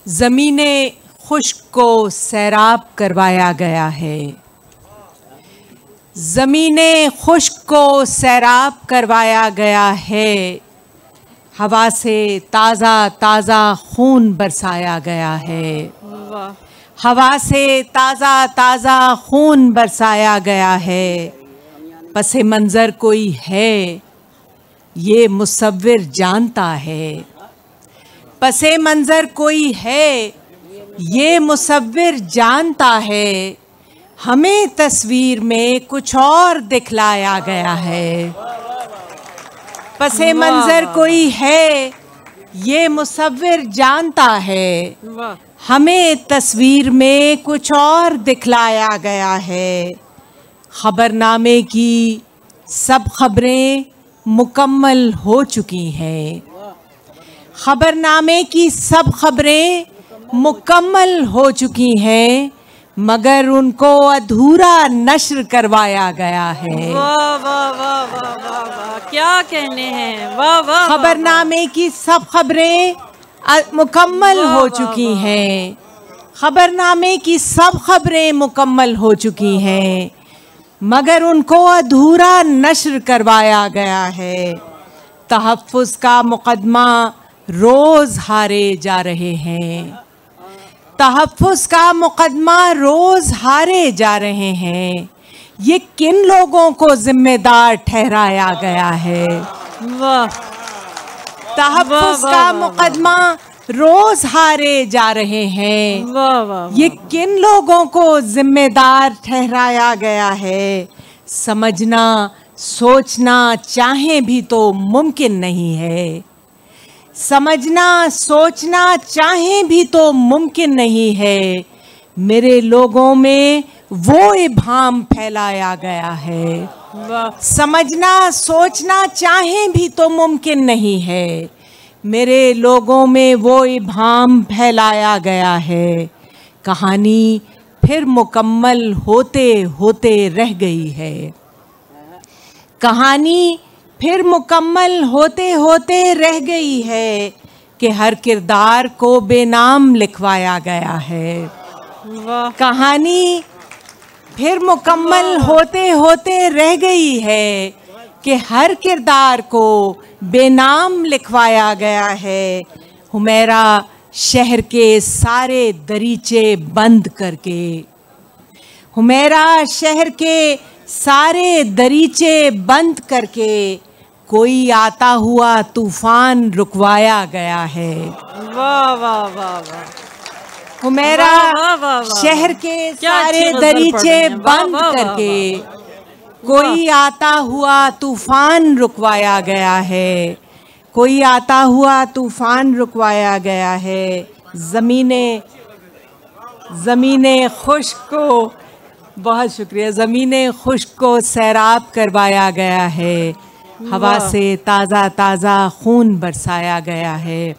ज़मीने खुश्क को सैराब करवाया गया है। ज़मीने खुश्क को सैराब करवाया गया है। हवा से ताज़ा ताज़ा खून बरसाया गया है। हवा से ताज़ा ताज़ा खून बरसाया गया है। पसे मंज़र कोई है ये मुसव्विर जानता है। पसे मंज़र कोई है ये मुसव्विर जानता है। हमें तस्वीर में कुछ और दिखलाया गया है। पसे मंज़र कोई है ये मुसव्विर जानता है। हमें तस्वीर में कुछ और दिखलाया गया है। खबरनामे की सब खबरें मुकम्मल हो चुकी हैं। खबरनामे की सब खबरें मुकम्मल हो चुकी हैं, मगर उनको अधूरा नश्र करवाया गया है। वाह वाह वाह वाह वाह वाह, क्या कहने हैं। वाह वाह। खबरनामे की सब खबरें मुकम्मल हो चुकी हैं। खबरनामे की सब खबरें मुकम्मल हो चुकी हैं, मगर उनको अधूरा नश्र करवाया गया है। तहफ़्फ़ुज़ का मुक़दमा रोज़ हारे जा रहे हैं। तहफ़्फ़ुज़ का मुक़दमा रोज़ हारे जा रहे हैं। ये किन लोगों को जिम्मेदार ठहराया गया है। वाह। तहफ़्फ़ुज़ का मुक़दमा रोज़ हारे जा रहे हैं। वाह वाह। ये किन लोगों को जिम्मेदार ठहराया गया है। समझना सोचना चाहें भी तो मुमकिन नहीं है। समझना सोचना चाहें भी तो मुमकिन नहीं है। मेरे लोगों में वो इबाम फैलाया गया है। समझना सोचना चाहें भी तो मुमकिन नहीं है। मेरे लोगों में वो इबाम फैलाया गया है। कहानी फिर मुकम्मल होते होते रह गई है। कहानी फिर मुकम्मल होते होते रह गई है कि हर किरदार को बेनाम लिखवाया गया है। कहानी फिर मुकम्मल होते होते रह गई है कि हर किरदार को बेनाम लिखवाया गया है। हुमैरा शहर के सारे दरीचे बंद करके, हुमैरा शहर के सारे दरीचे बंद करके कोई आता हुआ तूफान रुकवाया गया है। वाह वाह वाह वाह। हुमैरा शहर के सारे दरीचे बंद करके कोई आता हुआ तूफान रुकवाया गया है। कोई आता हुआ तूफान रुकवाया गया है। ज़मीने खुश्क को, बहुत शुक्रिया, ज़मीने खुश्क को सैराब करवाया गया है। हवा से ताज़ा ताज़ा खून बरसाया गया है।